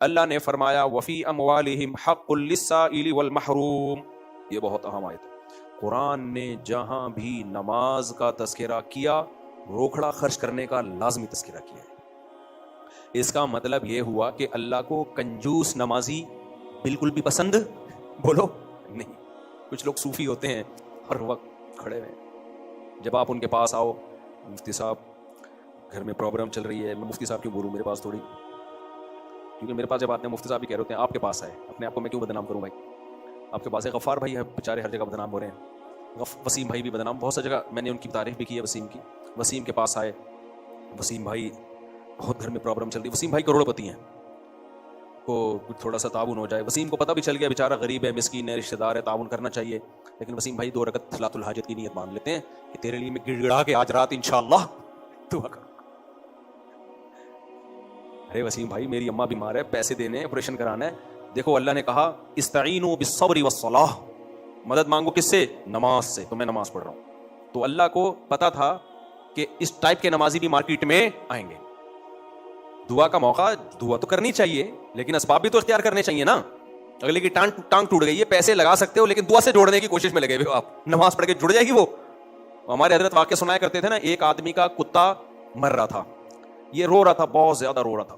اللہ نے فرمایا وفی اموالہم حق للسائل والمحروم. یہ بہت اہم آیت ہے. قرآن نے جہاں بھی نماز کا تذکرہ کیا روکھڑا خرچ کرنے کا لازمی تذکرہ کیا ہے. اس کا مطلب یہ ہوا کہ اللہ کو کنجوس نمازی بالکل بھی پسند بولو نہیں. کچھ لوگ صوفی ہوتے ہیں ہر وقت کھڑے ہوئے, جب آپ ان کے پاس آؤ, مفتی صاحب گھر میں پرابلم چل رہی ہے, میں مفتی صاحب کیوں بولوں, میرے پاس تھوڑی, کیونکہ میرے پاس جب آتے ہیں مفتی صاحب بھی کہہ رہے ہوتے ہیں آپ کے پاس آئے, اپنے آپ کو میں کیوں بدنام کروں بھائی, آپ کے پاس ہے. غفار بھائی ہے بیچارے ہر جگہ بدنام ہو رہے ہیں, وسیم بھائی بھی بدنام, بہت سی جگہ میں نے ان کی تعریف بھی کی ہے وسیم کی. وسیم کے پاس آئے, وسیم بھائی بہت گھر میں پرابلم چل رہی ہے. وسیم بھائی کروڑ پتی ہیں, کو تھوڑا سا تعاون ہو جائے. وسیم کو پتہ بھی چل گیا بیچارہ غریب ہے, مسکین ہے, رشتہ دار ہے, تعاون کرنا چاہیے, لیکن وسیم بھائی 2 رکعت صلاۃ الحاجت کی نیت مان لیتے ہیں کہ تیرے لیے میں گڑ گڑا کے آج رات انشاءاللہ دعا کروں. ارے وسیم بھائی میری اماں بیمار ہے, پیسے دینے ہیں, آپریشن کرانا ہے. دیکھو اللہ نے کہا استعینوا بالصبر والصلاۃ, مدد مانگو کس سے, نماز سے. تو میں نماز پڑھ رہا ہوں. تو اللہ کو پتا تھا کہ اس ٹائپ کے نمازی بھی مارکیٹ میں آئیں گے. دعا کا موقع, دعا تو کرنی چاہیے لیکن اسباب بھی تو اختیار کرنے چاہیے نا. اگلے کی ٹانگ ٹوٹ گئی ہے, پیسے لگا سکتے ہو لیکن دعا سے جوڑنے کی کوشش میں لگے ہوئے ہو آپ. نماز پڑھ کے جڑ جائے گی وہ. ہمارے حضرت واقعہ سنایا کرتے تھے نا, ایک آدمی کا کتا مر رہا تھا, یہ رو رہا تھا, بہت زیادہ رو رہا تھا.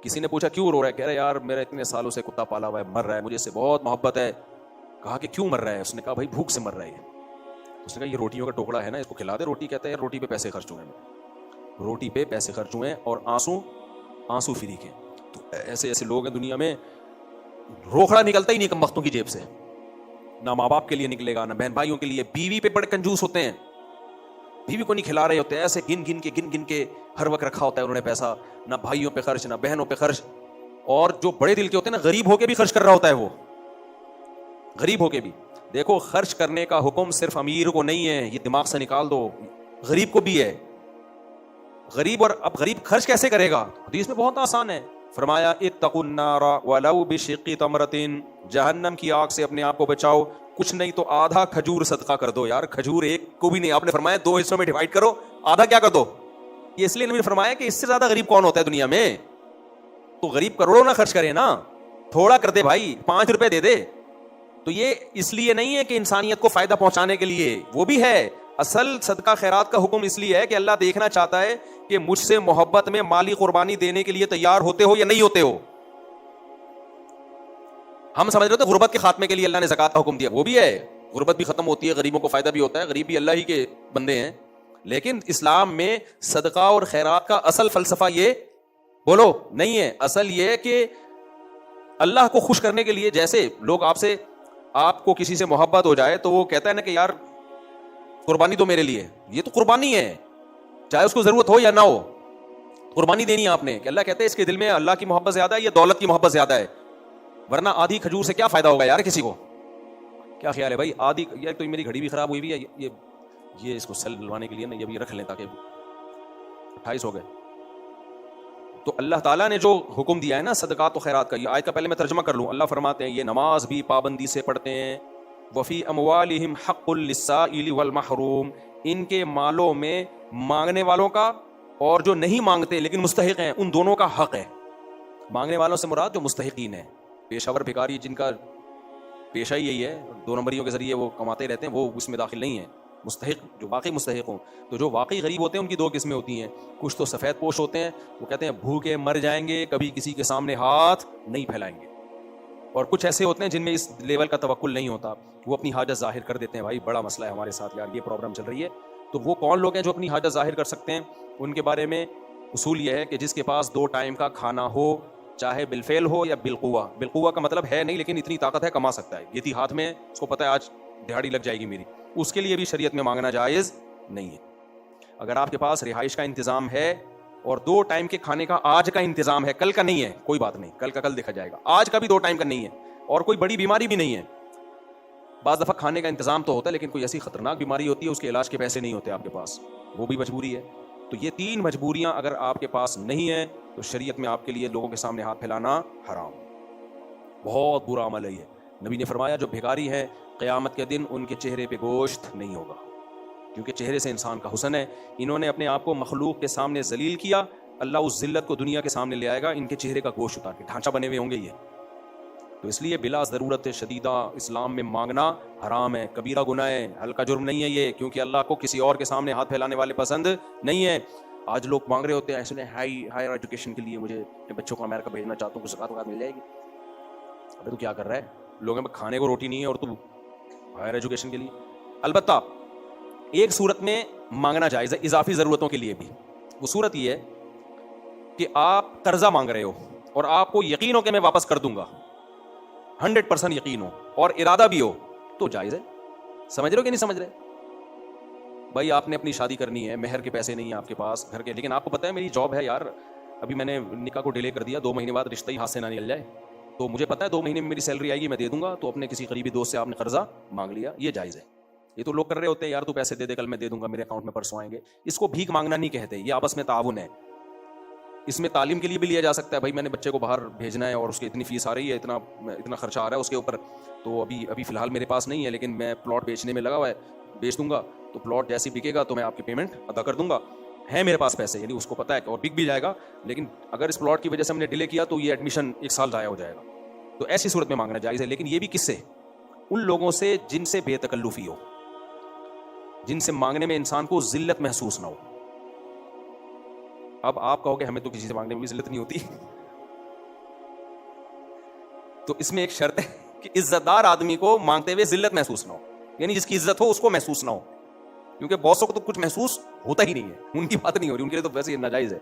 کسی نے پوچھا کیوں رو رہا ہے, کہہ رہا ہے یار میرا اتنے سالوں سے کتا پالا ہوا ہے, مر رہا ہے, مجھے اس سے بہت محبت ہے. کہا کہ کیوں مر رہا ہے, اس نے کہا بھائی بھوک سے مر رہا ہے. اس نے کہا یہ روٹیوں کا ٹوکڑا ہے نا, اس کو کھلا دے روٹی. کہتا ہے یار روٹی پہ پیسے خرچ ہوئے ہیں, روٹی پہ پیسے خرچ ہوئے ہیں اور آنسو فری کے. تو ایسے ایسے لوگ ہیں دنیا میں, روکھڑا نکلتا ہی نہیں کم وقتوں کی جیب سے, نہ ماں باپ کے لیے نکلے گا نہ بہن بھائیوں کے لیے. بیوی پہ بڑے کنجوس ہوتے ہیں, بیوی کو نہیں کھلا رہے ہوتے, ایسے گن گن کے ہر وقت رکھا ہوتا ہے انہوں نے پیسہ, نہ بھائیوں پہ خرچ نہ بہنوں پہ خرچ. اور جو بڑے دل کے ہوتے ہیں نا, غریب ہو کے بھی خرچ کر رہا ہوتا ہے وہ, غریب ہو کے بھی. دیکھو خرچ کرنے کا حکم صرف امیر کو نہیں ہے, یہ دماغ سے نکال دو, غریب کو بھی ہے. غریب, اور اب غریب خرچ کیسے کرے گا, حدیث میں بہت آسان ہے. فرمایا اتقوا النار ولو بشق تمرۃ, جہنم کی آگ سے اپنے آپ کو بچاؤ, کچھ نہیں تو آدھا کھجور صدقہ کر دو. یار کھجور ایک کو بھی نہیں, آپ نے فرمایا 2 حصوں میں ڈیوائڈ کرو, آدھا کیا کر دو. یہ اس لیے نبی نے فرمایا کہ اس سے زیادہ غریب کون ہوتا ہے دنیا میں. تو غریب کروڑوں نہ خرچ کرے نا, تھوڑا کر دے بھائی, 5 روپے دے دے. تو یہ اس لیے نہیں ہے کہ انسانیت کو فائدہ پہنچانے کے لیے, وہ بھی ہے. اصل صدقہ خیرات کا حکم اس لیے ہے کہ اللہ دیکھنا چاہتا ہے کہ مجھ سے محبت میں مالی قربانی دینے کے لیے تیار ہوتے ہو یا نہیں ہوتے ہو. ہم سمجھ رہے تھے غربت کے خاتمے کے لیے اللہ نے زکوٰۃ کا حکم دیا, وہ بھی ہے, غربت بھی ختم ہوتی ہے, غریبوں کو فائدہ بھی ہوتا ہے, غریب بھی اللہ ہی کے بندے ہیں. لیکن اسلام میں صدقہ اور خیرات کا اصل فلسفہ یہ بولو نہیں ہے. اصل یہ کہ اللہ کو خوش کرنے کے لیے, جیسے لوگ آپ کو کسی سے محبت ہو جائے تو وہ کہتا ہے نا کہ یار قربانی تو میرے لیے, یہ تو قربانی ہے, چاہے اس کو ضرورت ہو یا نہ ہو, قربانی دینی ہے آپ نے. کہ اللہ کہتے ہیں اس کے دل میں اللہ کی محبت زیادہ ہے یا دولت کی محبت زیادہ ہے, ورنہ آدھی کھجور سے کیا فائدہ ہوگا یار کسی کو. کیا خیال ہے بھائی, آدھی, یہ تو میری گھڑی بھی خراب ہوئی بھی ہے, یہ اس کو سیل ڈلوانے کے لیے نا, یہ بھی رکھ لیں تاکہ 28 ہو گئے. تو اللہ تعالیٰ نے جو حکم دیا ہے نا صدقات و خیرات کا, یہ آیت کا پہلے میں ترجمہ کر لوں. اللہ فرماتے ہیں یہ نماز بھی پابندی سے پڑھتے ہیں. وفی اموالہم حق للسائل والمحروم, ان کے مالوں میں مانگنے والوں کا اور جو نہیں مانگتے لیکن مستحق ہیں ان دونوں کا حق ہے. مانگنے والوں سے مراد جو مستحقین ہیں, پیشہ ور بھکاری جن کا پیشہ ہی یہی ہے, 2 نمبریوں کے ذریعے وہ کماتے رہتے ہیں, وہ اس میں داخل نہیں ہیں. مستحق جو واقعی مستحق ہوں, تو جو واقعی غریب ہوتے ہیں ان کی 2 قسمیں ہوتی ہیں. کچھ تو سفید پوش ہوتے ہیں, وہ کہتے ہیں بھوکے مر جائیں گے, کبھی کسی کے سامنے ہاتھ نہیں پھیلائیں گے. اور کچھ ایسے ہوتے ہیں جن میں اس لیول کا توکل نہیں ہوتا, وہ اپنی حاجت ظاہر کر دیتے ہیں. بھائی بڑا مسئلہ ہے ہمارے ساتھ یار, یہ پرابلم چل رہی ہے. تو وہ کون لوگ ہیں جو اپنی حاجت ظاہر کر سکتے ہیں؟ ان کے بارے میں اصول یہ ہے کہ جس کے پاس 2 ٹائم کا کھانا ہو, چاہے بالفعل ہو یا بالقوہ. بالقوہ کا مطلب ہے نہیں لیکن اتنی طاقت ہے, کما سکتا ہے, یہ تھی ہاتھ میں, اس کو پتہ ہے آج دہاڑی لگ جائے گی میری, اس کے لیے بھی شریعت میں مانگنا جائز نہیں ہے. اگر آپ کے پاس رہائش کا انتظام ہے اور 2 ٹائم کے کھانے کا آج کا انتظام ہے, کل کا نہیں ہے, کوئی بات نہیں, کل کا کل دیکھا جائے گا. آج کا بھی 2 ٹائم کا نہیں ہے اور کوئی بڑی بیماری بھی نہیں ہے. بعض دفعہ کھانے کا انتظام تو ہوتا ہے لیکن کوئی ایسی خطرناک بیماری ہوتی ہے اس کے علاج کے پیسے نہیں ہوتے آپ کے پاس, وہ بھی مجبوری ہے. تو یہ 3 مجبوریاں اگر آپ کے پاس نہیں ہیں تو شریعت میں آپ کے لیے لوگوں کے سامنے ہاتھ پھیلانا حرام, بہت برا عمل ہے یہ. نبی نے فرمایا جو بھکاری ہے قیامت کے دن ان کے چہرے پہ گوشت نہیں ہوگا, کیونکہ چہرے سے انسان کا حسن ہے. انہوں نے اپنے آپ کو مخلوق کے سامنے ذلیل کیا اللہ اس ذلت کو دنیا کے سامنے لے آئے گا ان کے چہرے کا گوشت اتار کے، ڈھانچہ بنے ہوئے ہوں گے یہ. تو اس لیے بلا ضرورت شدیدہ اسلام میں مانگنا حرام ہے، کبیرہ گناہ ہے، ہلکا جرم نہیں ہے یہ، کیونکہ اللہ کو کسی اور کے سامنے ہاتھ پھیلانے والے پسند نہیں ہے. آج لوگ مانگ رہے ہوتے ہیں ایسے ہائر ایجوکیشن کے لیے، مجھے اپنے بچوں کو امریکہ بھیجنا چاہتا ہوں، کچھ زکات وکات مل جائے گی. ابھی تو کیا کر رہا ہے، لوگوں میں کھانے کو روٹی نہیں ہے اور تو ہائر ایجوکیشن کے لیے. البتہ ایک صورت میں مانگنا جائز ہے اضافی ضرورتوں کے لیے بھی. وہ صورت یہ ہے کہ آپ قرضہ مانگ رہے ہو اور آپ کو یقین ہو کہ میں واپس کر دوں گا، 100% یقین ہو اور ارادہ بھی ہو، تو جائز ہے. سمجھ رہے ہو کہ نہیں سمجھ رہے؟ بھائی آپ نے اپنی شادی کرنی ہے، مہر کے پیسے نہیں ہیں آپ کے پاس گھر کے، لیکن آپ کو پتہ ہے میری جاب ہے یار، ابھی میں نے نکاح کو ڈیلے کر دیا، 2 مہینے بعد رشتہ ہی ہاتھ سے نہ نکل جائے، تو مجھے پتہ ہے 2 مہینے میں میری سیلری آئے گی میں دے دوں گا. تو اپنے کسی قریبی دوست سے آپ نے قرضہ مانگ لیا، یہ جائز ہے. یہ تو لوگ کر رہے ہوتے ہیں یار تو پیسے دے دے، کل میں دے دوں گا، میرے اکاؤنٹ میں پرسوں آئیں گے. اس کو بھیک مانگنا نہیں کہتے، یہ آپس میں تعاون ہے. اس میں تعلیم کے لیے بھی لیا جا سکتا ہے، بھائی میں نے بچے کو باہر بھیجنا ہے اور اس کی اتنی فیس آ رہی ہے، اتنا خرچہ آ رہا ہے اس کے اوپر، تو ابھی فی الحال میرے پاس نہیں ہے، لیکن میں پلاٹ بیچنے میں لگا ہوا ہے، بیچ دوں گا، تو پلاٹ جیسے بکے گا تو میں آپ کی پیمنٹ ادا کر دوں گا، ہے میرے پاس پیسے. یعنی اس کو پتہ ہے اور بک بھی جائے گا، لیکن اگر اس پلاٹ کی وجہ سے ہم نے ڈیلے کیا تو یہ ایڈمیشن 1 سال ضائع ہو جائے گا. تو ایسی صورت میں مانگنا جائز ہے، لیکن یہ بھی کس سے؟ ان لوگوں سے جن سے بے تکلفی ہو، جن سے مانگنے میں انسان کو ذلت محسوس نہ ہو. اب آپ کہو کہ ہمیں تو کسی سے مانگنے میں بھی ذلت نہیں ہوتی، تو اس میں ایک شرط ہے کہ عزت دار آدمی کو مانگتے ہوئے ذلت محسوس نہ ہو، یعنی جس کی عزت ہو اس کو محسوس نہ ہو، کیونکہ بہت کو تو کچھ محسوس ہوتا ہی نہیں ہے، ان کی بات نہیں ہو رہی، ان کے لیے تو ویسے ناجائز ہے.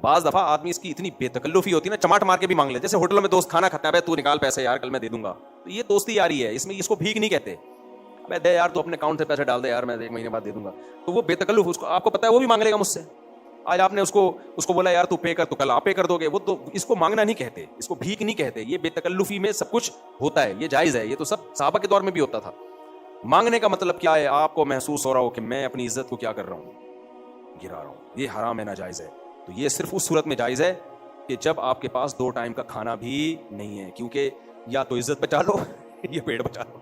بعض دفعہ آدمی اس کی اتنی بے تکلفی ہوتی ہے نا، چماٹ مار کے بھی مانگ لے. جیسے ہوٹلوں میں دوست کھانا کھاتا ہے، تو نکال پیسے یار کل میں دے دوں گا، تو یہ دوستی یاری ہے، اس میں اس کو بھیک نہیں کہتے. ابے دے یار تو اپنے اکاؤنٹ سے پیسے ڈال دے یار، میں 1 مہینے بعد دے دوں گا. تو وہ بے تکلف، اس کو آپ کو پتا ہے وہ بھی مانگ لے گا مجھ سے. آج آپ نے اس کو بولا یار تو پے کر، تو کل آپ پے کر دو گے. وہ تو اس کو مانگنا نہیں کہتے، اس کو بھیک نہیں کہتے. یہ بے تکلفی میں سب کچھ ہوتا ہے، یہ جائز ہے. یہ تو سب صحابہ کے دور میں بھی ہوتا تھا. مانگنے کا مطلب کیا ہے؟ آپ کو محسوس ہو رہا ہو کہ میں اپنی عزت کو کیا کر رہا ہوں، گرا رہا ہوں. یہ حرام ہے، ناجائز ہے. تو یہ صرف اس صورت میں جائز ہے کہ جب آپ کے پاس 2 ٹائم کا کھانا بھی نہیں ہے، کیونکہ یا تو عزت بچا لو یا پیٹ بچا لو.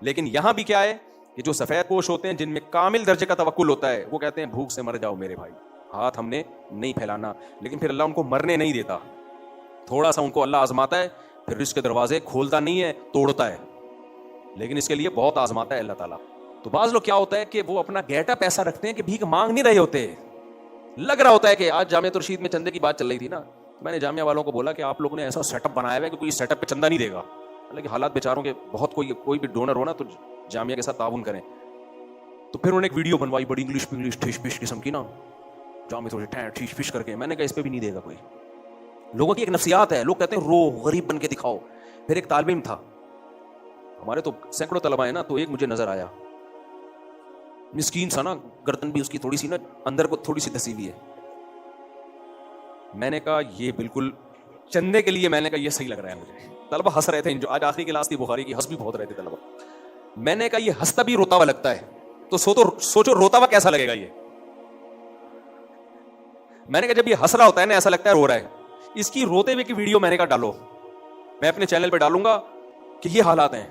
لیکن یہاں بھی کیا ہے کہ جو سفید پوش ہوتے ہیں، جن میں کامل درجے کا توکل ہوتا ہے، وہ کہتے ہیں بھوک سے مر جاؤ میرے بھائی، ہاتھ ہم نے نہیں پھیلانا. لیکن پھر اللہ ان کو مرنے نہیں دیتا، تھوڑا سا ان کو اللہ آزماتا ہے، پھر رزق کے دروازے کھولتا نہیں ہے، توڑتا ہے، لیکن اس کے لیے بہت آزماتا ہے اللہ تعالیٰ. تو بعض لوگ کیا ہوتا ہے کہ وہ اپنا گیٹ اپ ایسا رکھتے ہیں کہ بھیک مانگ نہیں رہے ہوتے. لگ رہا ہوتا ہے کہ آج جامعہ رشید میں چندے کی بات چل رہی تھی نا، میں نے جامعہ والوں کو بولا کہ آپ لوگوں نے ایسا سیٹ اپ بنایا ہوا ہے کہ کوئی سیٹ اپ پہ چندہ نہیں دے گا. حالانکہ حالات بیچاروں کے بہت، کوئی بھی ڈونر ہو نا تو جامعہ کے ساتھ تعاون کریں. تو پھر انہوں نے ایک ویڈیو بنوائی بڑی انگلش ٹھیش پش قسم کی نا، جامعہ تھوڑی ٹھیش پش کر کے. میں نے کہا اس پہ بھی نہیں دے گا کوئی. لوگوں کی ایک نفسیات ہے، لوگ کہتے ہیں رو غریب بن کے دکھاؤ. پھر ایک طالب علم تھا، ہمارے تو سینکڑوں طلباء ہیں نا، تو ایک مجھے نظر آیا، مسکین سا نا، گردن بھی اس کی تھوڑی سی نا اندر کو تھوڑی سی دسی ہوئی ہے. میں نے کہا یہ بالکل چندے کے لیے، میں نے کہا یہ صحیح لگ رہا ہے مجھے. طلبہ ہنس رہے تھے، جو آج آخری کلاس تھی بخاری کی، ہنس بھی بہت رہے تھے طلبہ. میں نے کہا یہ ہنستا بھی روتا ہوا لگتا ہے، تو سوچو روتا ہوا کیسا لگے گا یہ. میں نے کہا جب یہ ہنس رہا ہوتا ہے نا ایسا لگتا ہے رو رہا ہے. اس کی روتے ہوئے کی ویڈیو میں نے کہا ڈالو، میں اپنے چینل پہ ڈالوں گا کہ یہ حالات ہیں.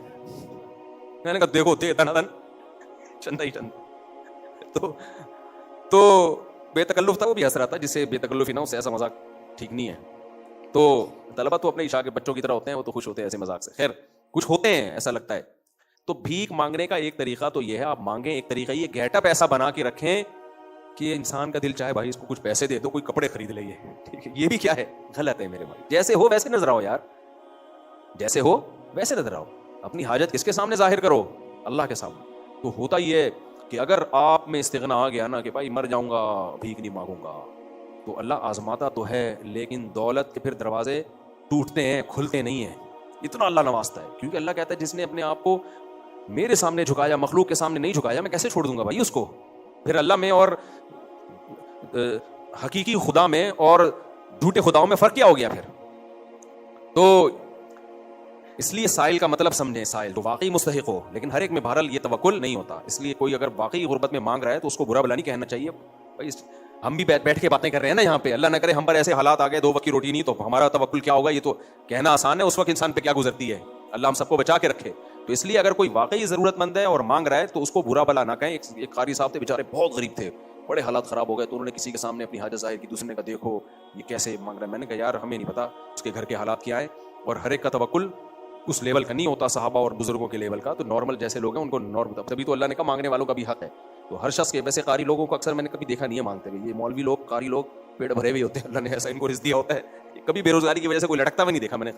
میں نے کہا دیکھو دے دن دن چندہ ہی چند. تو بے تکلف تھا، وہ بھی ہنس رہا تھا. جسے بے تکلفی نہ ہو، اسے ایسا مذاق ٹھیک نہیں ہے. تو طلبہ تو اپنے عشاء کے بچوں کی طرح ہوتے ہیں، وہ تو خوش ہوتے ہیں ایسے مذاق سے. خیر کچھ ہوتے ہیں ایسا لگتا ہے. تو بھیک مانگنے کا ایک طریقہ تو یہ ہے، آپ مانگیں. ایک طریقہ یہ گیٹ اپ ایسا بنا کے رکھیں کہ انسان کا دل چاہے بھائی اس کو کچھ پیسے دے دو، کوئی کپڑے خرید لے. یہ بھی کیا ہے، غلط ہے میرے بھائی. جیسے ہو ویسے نظر آؤ یار، جیسے ہو ویسے نظر آؤ. اپنی حاجت کس کے سامنے ظاہر کرو؟ اللہ کے سامنے. تو ہوتا یہ ہے کہ اگر آپ میں استغنا آ گیا نا کہ بھائی مر جاؤں گا بھیک نہیں مانگوں گا، تو اللہ آزماتا تو ہے، لیکن دولت کے پھر دروازے ٹوٹتے ہیں، کھلتے نہیں ہیں. اتنا اللہ نوازتا ہے، کیونکہ اللہ کہتا ہے جس نے اپنے آپ کو میرے سامنے جھکایا، مخلوق کے سامنے نہیں جھکایا، میں کیسے چھوڑ دوں گا بھائی اس کو. پھر اللہ میں اور حقیقی خدا میں اور جھوٹے خداؤں میں فرق کیا ہو گیا پھر؟ تو اس لیے سائل کا مطلب سمجھیں، سائل تو واقعی مستحق ہو. لیکن ہر ایک میں بہرحال یہ توکل نہیں ہوتا. اس لیے کوئی اگر واقعی غربت میں مانگ رہا ہے تو اس کو برا بلا نہیں کہنا چاہیے. بھائی ہم بھی بیٹھ کے باتیں کر رہے ہیں نا یہاں پہ، اللہ نہ کرے ہم پر ایسے حالات آ گئے 2 وقت کی روٹی نہیں، تو ہمارا توکل کیا ہوگا؟ یہ تو کہنا آسان ہے، اس وقت انسان پہ کیا گزرتی ہے. اللہ ہم سب کو بچا کے رکھے. تو اس لیے اگر کوئی واقعی ضرورت مند ہے اور مانگ رہا ہے تو اس کو برا بلا نہ کہیں. ایک قاری صاحب تھے بیچارے، بہت غریب تھے، بڑے حالات خراب ہو گئے تو انہوں نے کسی کے سامنے اپنی حاجت ظاہر کی, دوسرے نے کہا دیکھو یہ کیسے مانگ رہا ہے. میں نے کہا یار ہمیں نہیں پتا اس کے گھر کے حالات کیا ہیں, اور ہر ایک کا توکل اس لیول کا نہیں ہوتا صحابہ اور بزرگوں کے لیول کا. تو نارمل جیسے لوگ ہیں ان کو نارمل, تبھی تو اللہ نے کہا مانگنے والوں کا بھی حق ہے. تو ہر شخص کے, ویسے قاری لوگوں کو اکثر میں نے کبھی دیکھا نہیں ہے مانگتے ہوئے, یہ مولوی لوگ قاری لوگ پیٹ بھرے ہوئے ہوتے ہیں, اللہ نے ایسا ان کو رزق دیا ہوتا ہے, کبھی بے روزگاری کی وجہ سے کوئی لٹکتا ہوئے نہیں دیکھا میں نے.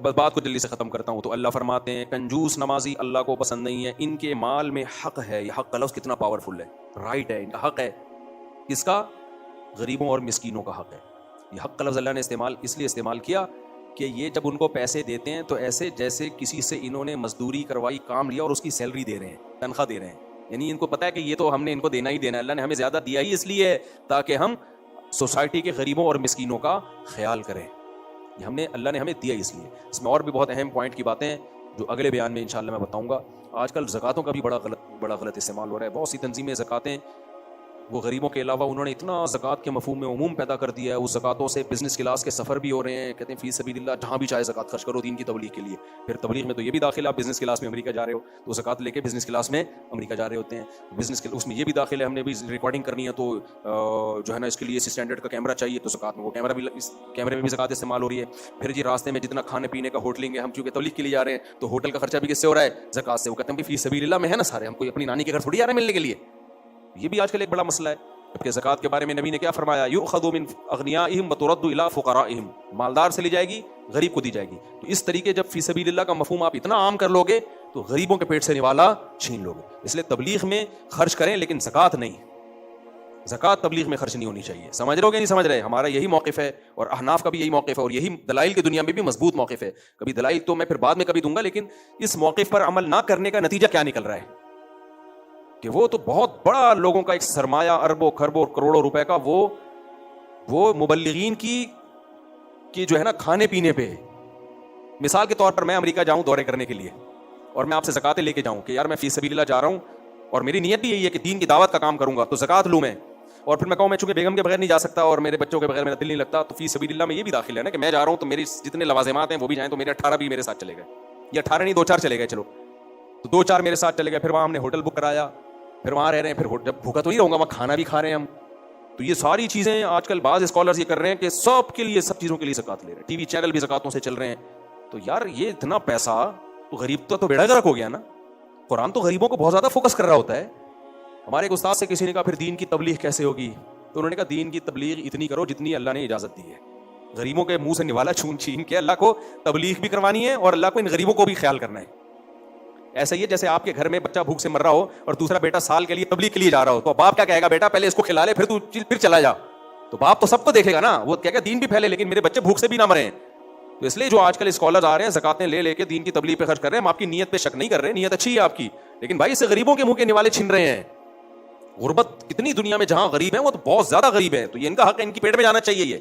بس بات کو جلدی سے ختم کرتا ہوں. تو اللہ فرماتے ہیں کنجوس نمازی اللہ کو پسند نہیں ہے, ان کے مال میں حق ہے. یہ حق کا لفظ کتنا پاورفل ہے, رائٹ ہے, ان کا حق ہے. کس کا؟ غریبوں اور مسکینوں کا حق ہے. یہ حق کا لفظ اللہ نے اس لیے استعمال کیا کہ یہ جب ان کو پیسے دیتے ہیں تو ایسے جیسے کسی سے انہوں نے مزدوری کروائی, کام لیا اور اس کی سیلری دے رہے ہیں, تنخواہ دے رہے ہیں. یعنی ان کو پتا ہے کہ یہ تو ہم نے ان کو دینا ہی دینا ہے, اللہ نے ہمیں زیادہ دیا ہی اس لیے ہے تاکہ ہم سوسائٹی کے غریبوں اور مسکینوں کا خیال کریں. یہ اللہ نے ہمیں دیا اس لیے. اس میں اور بھی بہت اہم پوائنٹ کی باتیں ہیں جو اگلے بیان میں انشاءاللہ میں بتاؤں گا. آج کل زکاتوں کا بھی بڑا غلط استعمال ہو رہا ہے. بہت سی تنظیمیں زکاتیں وہ غریبوں کے علاوہ انہوں نے اتنا زکات کے مفہوم میں عموم پیدا کر دیا ہے, اس زکاتوں سے بزنس کلاس کے سفر بھی ہو رہے ہیں. کہتے ہیں فی سبیل اللہ جہاں بھی چاہے زکات خرچ کرو دین کی تبلیغ کے لیے. پھر تبلیغ میں تو یہ بھی داخل ہے آپ بزنس کلاس میں امریکہ جا رہے ہو تو زکات لے کے بزنس کلاس میں امریکہ جا رہے ہوتے ہیں. بزنس اس میں یہ بھی داخل ہے ہم نے بھی ریکارڈنگ کرنی ہے تو جو ہے نا اس کے لیے اسٹینڈرڈ کا کیمرہ چاہیے تو زکات میں وہ کیمرے میں بھی زکات استعمال ہو رہی ہے. پھر جی راستے میں جتنا کھانے پینے کا ہوٹلنگ ہے, ہم چونکہ تبلیغ کے لیے جا رہے ہیں تو ہوٹل کا خرچہ بھی کس سے ہو رہا ہے؟ زکات سے. وہ کہتے ہیں کہ فی سبیل اللہ میں ہے نا سارے, ہم کوئی اپنی نانی کے گھر تھوڑی جا رہے ہیں ملنے کے لیے. یہ بھی آج کل ایک بڑا مسئلہ ہے. جبکہ زکات کے بارے میں نبی نے کیا فرمایا؟ یؤخذ من اغنیائہم وترد الی فقرائہم, مالدار سے لی جائے گی غریب کو دی جائے گی. تو اس طریقے جب فی سبیل اللہ کا مفہوم آپ اتنا عام کر لو گے تو غریبوں کے پیٹ سے نوالا چھین لو گے. اس لیے تبلیغ میں خرچ کریں لیکن زکات نہیں, زکات تبلیغ میں خرچ نہیں ہونی چاہیے. سمجھ رہے ہو کہ نہیں سمجھ رہے؟ ہمارا یہی موقف ہے اور احناف کا بھی یہی موقف ہے, اور یہی دلائل کی دنیا میں بھی مضبوط موقف ہے. کبھی دلائل تو میں پھر بعد میں کبھی دوں گا, لیکن اس موقف پر عمل نہ کرنے کا نتیجہ کیا نکل رہا ہے کہ وہ تو بہت بڑا لوگوں کا ایک سرمایہ اربوں کھربوں کروڑوں روپے کا وہ مبلغین کی جو ہے نا کھانے پینے پہ. مثال کے طور پر میں امریکہ جاؤں دورے کرنے کے لیے اور میں آپ سے زکاتیں لے کے جاؤں کہ یار میں فی سبیل اللہ جا رہا ہوں اور میری نیت بھی یہی ہے کہ دین کی دعوت کا کام کروں گا تو زکات لوں میں, اور پھر میں کہوں میں چونکہ بیگم کے بغیر نہیں جا سکتا اور میرے بچوں کے بغیر میرا دل نہیں لگتا, تو فی سبیل اللہ میں یہ بھی داخل ہے نا کہ میں جا رہا ہوں تو میری جتنے لوازمات ہیں وہ بھی جائیں, تو میرے 18 بھی میرے ساتھ چلے گئے, یا 18 نہیں 2-4 چلے گئے, چلو تو 2-4 میرے ساتھ چلے گئے. پھر وہاں ہم نے ہوٹل بک کرایا, پھر وہاں رہ رہے ہیں, پھر جب بھوکا تو نہیں رہوں گا, وہاں کھانا بھی کھا رہے ہیں ہم. تو یہ ساری چیزیں آج کل بعض اسکالرز یہ کر رہے ہیں کہ سب کے لیے سب چیزوں کے لیے زکات لے رہے ہیں. ٹی وی چینل بھی زکاتوں سے چل رہے ہیں. تو یار یہ اتنا پیسہ تو غریب تو بیڑا گرک ہو گیا نا. قرآن تو غریبوں کو بہت زیادہ فوکس کر رہا ہوتا ہے. ہمارے ایک استاد سے کسی نے کہا پھر دین کی تبلیغ کیسے ہوگی؟ تو انہوں نے کہا دین کی تبلیغ اتنی کرو جتنی اللہ نے اجازت دی ہے. غریبوں کے منہ سے نوالا چھین کے اللہ کو تبلیغ بھی کروانی ہے اور اللہ کو ان غریبوں کو بھی خیال کرنا ہے. ایسا ہی ہے جیسے آپ کے گھر میں بچہ بھوک سے مر رہا ہو اور دوسرا بیٹا سال کے لیے تبلیغ کے لیے جا رہا ہو, تو باپ کیا کہے گا؟ بیٹا پہلے اس کو کھلا لے پھر چلا جا. تو باپ تو سب کو دیکھے گا نا, وہ کہے گا دین بھی پھیلے لیکن میرے بچے بھوک سے بھی نہ مریں. تو اس لیے جو آج کل اسکالر آ رہے ہیں زکاتیں لے کے دین کی تبلیغ پہ خرچ کر رہے ہیں, ہم آپ کی نیت پہ شک نہیں کر رہے, نیت اچھی ہے آپ کی, لیکن بھائی اسے غریبوں کے منہ کے نوالے چھن رہے ہیں. غربت کتنی دنیا میں جہاں غریب ہیں وہ تو بہت زیادہ غریب ہے, تو یہ ان کا حق ہے, ان کی پیٹ میں جانا چاہیے. یہ